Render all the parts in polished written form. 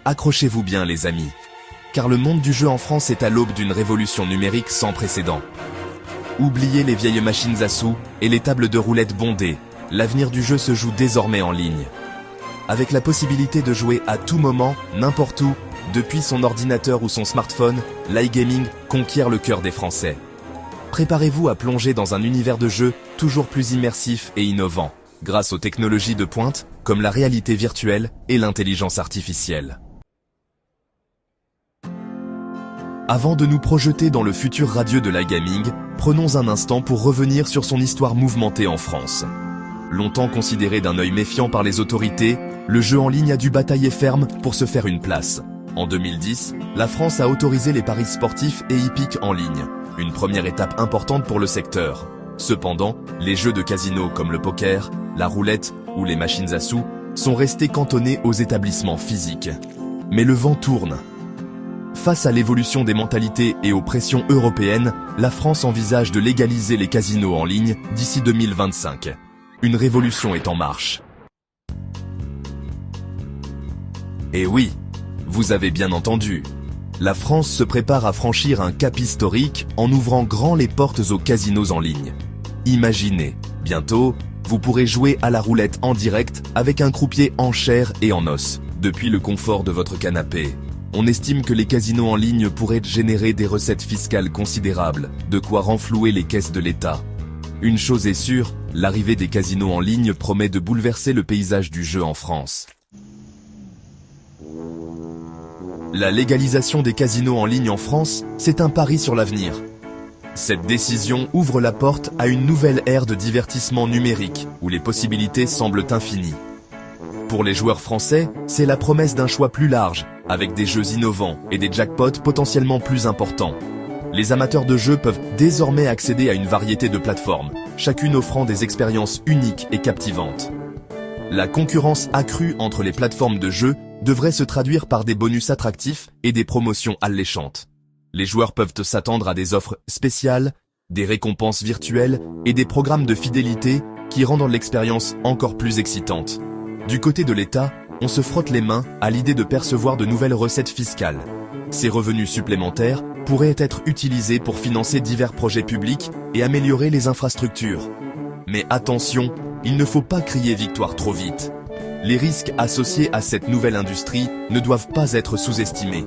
Accrochez-vous bien les amis, car le monde du jeu en France est à l'aube d'une révolution numérique sans précédent. Oubliez les vieilles machines à sous et les tables de roulette bondées, l'avenir du jeu se joue désormais en ligne. Avec la possibilité de jouer à tout moment, n'importe où, depuis son ordinateur ou son smartphone, l'iGaming conquiert le cœur des Français. Préparez-vous à plonger dans un univers de jeu toujours plus immersif et innovant, grâce aux technologies de pointe comme la réalité virtuelle et l'intelligence artificielle. Avant de nous projeter dans le futur radieux de l'iGaming, prenons un instant pour revenir sur son histoire mouvementée en France. Longtemps considéré d'un œil méfiant par les autorités, le jeu en ligne a dû batailler ferme pour se faire une place. En 2010, la France a autorisé les paris sportifs et hippiques en ligne, une première étape importante pour le secteur. Cependant, les jeux de casino comme le poker, la roulette ou les machines à sous sont restés cantonnés aux établissements physiques. Mais le vent tourne. Face à l'évolution des mentalités et aux pressions européennes, la France envisage de légaliser les casinos en ligne d'ici 2025. Une révolution est en marche. Et oui, vous avez bien entendu. La France se prépare à franchir un cap historique en ouvrant grand les portes aux casinos en ligne. Imaginez, bientôt, vous pourrez jouer à la roulette en direct avec un croupier en chair et en os, depuis le confort de votre canapé. On estime que les casinos en ligne pourraient générer des recettes fiscales considérables, de quoi renflouer les caisses de l'État. Une chose est sûre, l'arrivée des casinos en ligne promet de bouleverser le paysage du jeu en France. La légalisation des casinos en ligne en France, c'est un pari sur l'avenir. Cette décision ouvre la porte à une nouvelle ère de divertissement numérique, où les possibilités semblent infinies. Pour les joueurs français, c'est la promesse d'un choix plus large, avec des jeux innovants et des jackpots potentiellement plus importants. Les amateurs de jeux peuvent désormais accéder à une variété de plateformes, chacune offrant des expériences uniques et captivantes. La concurrence accrue entre les plateformes de jeux devrait se traduire par des bonus attractifs et des promotions alléchantes. Les joueurs peuvent s'attendre à des offres spéciales, des récompenses virtuelles et des programmes de fidélité qui rendent l'expérience encore plus excitante. Du côté de l'État, on se frotte les mains à l'idée de percevoir de nouvelles recettes fiscales. Ces revenus supplémentaires pourraient être utilisés pour financer divers projets publics et améliorer les infrastructures. Mais attention, il ne faut pas crier victoire trop vite. Les risques associés à cette nouvelle industrie ne doivent pas être sous-estimés.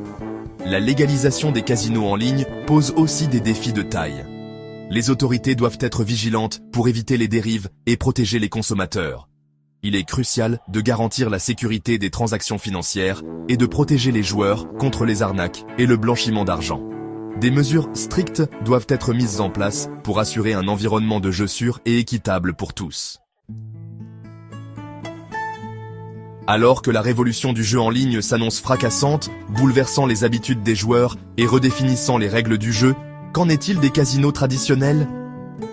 La légalisation des casinos en ligne pose aussi des défis de taille. Les autorités doivent être vigilantes pour éviter les dérives et protéger les consommateurs. Il est crucial de garantir la sécurité des transactions financières et de protéger les joueurs contre les arnaques et le blanchiment d'argent. Des mesures strictes doivent être mises en place pour assurer un environnement de jeu sûr et équitable pour tous. Alors que la révolution du jeu en ligne s'annonce fracassante, bouleversant les habitudes des joueurs et redéfinissant les règles du jeu, qu'en est-il des casinos traditionnels?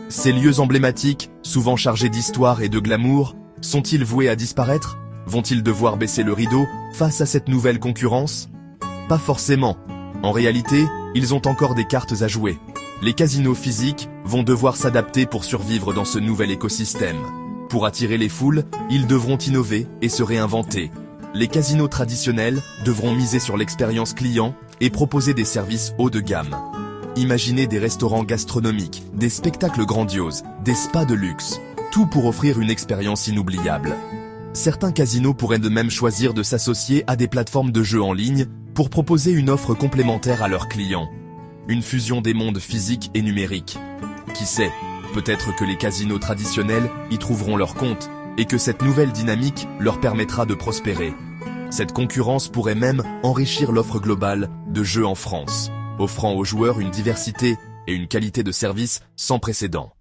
Ces lieux emblématiques, souvent chargés d'histoire et de glamour, sont-ils voués à disparaître? Vont-ils devoir baisser le rideau face à cette nouvelle concurrence? Pas forcément. En réalité, ils ont encore des cartes à jouer. Les casinos physiques vont devoir s'adapter pour survivre dans ce nouvel écosystème. Pour attirer les foules, ils devront innover et se réinventer. Les casinos traditionnels devront miser sur l'expérience client et proposer des services haut de gamme. Imaginez des restaurants gastronomiques, des spectacles grandioses, des spas de luxe. Tout pour offrir une expérience inoubliable. Certains casinos pourraient de même choisir de s'associer à des plateformes de jeux en ligne pour proposer une offre complémentaire à leurs clients. Une fusion des mondes physiques et numériques. Qui sait, peut-être que les casinos traditionnels y trouveront leur compte et que cette nouvelle dynamique leur permettra de prospérer. Cette concurrence pourrait même enrichir l'offre globale de jeux en France, offrant aux joueurs une diversité et une qualité de service sans précédent.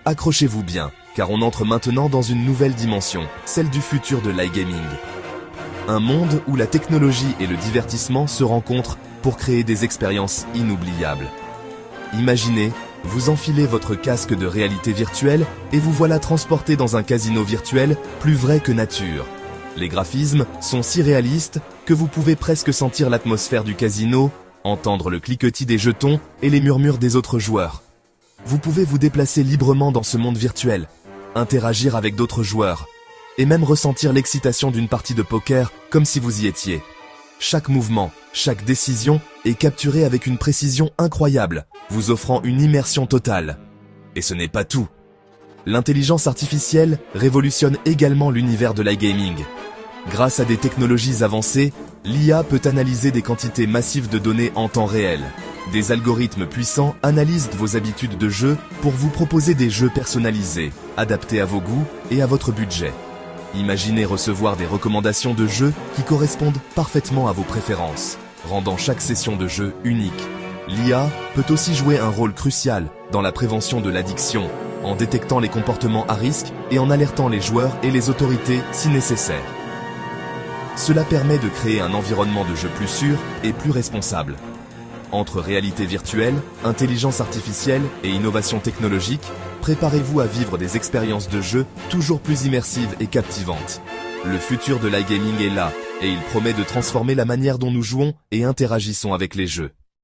Accrochez-vous bien, car on entre maintenant dans une nouvelle dimension, celle du futur de l'iGaming. Un monde où la technologie et le divertissement se rencontrent pour créer des expériences inoubliables. Imaginez, vous enfilez votre casque de réalité virtuelle et vous voilà transporté dans un casino virtuel plus vrai que nature. Les graphismes sont si réalistes que vous pouvez presque sentir l'atmosphère du casino, entendre le cliquetis des jetons et les murmures des autres joueurs. Vous pouvez vous déplacer librement dans ce monde virtuel, interagir avec d'autres joueurs, et même ressentir l'excitation d'une partie de poker comme si vous y étiez. Chaque mouvement, chaque décision est capturée avec une précision incroyable, vous offrant une immersion totale. Et ce n'est pas tout. L'intelligence artificielle révolutionne également l'univers de l'iGaming. Grâce à des technologies avancées, l'IA peut analyser des quantités massives de données en temps réel. Des algorithmes puissants analysent vos habitudes de jeu pour vous proposer des jeux personnalisés, adaptés à vos goûts et à votre budget. Imaginez recevoir des recommandations de jeux qui correspondent parfaitement à vos préférences, rendant chaque session de jeu unique. L'IA peut aussi jouer un rôle crucial dans la prévention de l'addiction, en détectant les comportements à risque et en alertant les joueurs et les autorités si nécessaire. Cela permet de créer un environnement de jeu plus sûr et plus responsable. Entre réalité virtuelle, intelligence artificielle et innovation technologique, préparez-vous à vivre des expériences de jeu toujours plus immersives et captivantes. Le futur de l'iGaming est là, et il promet de transformer la manière dont nous jouons et interagissons avec les jeux.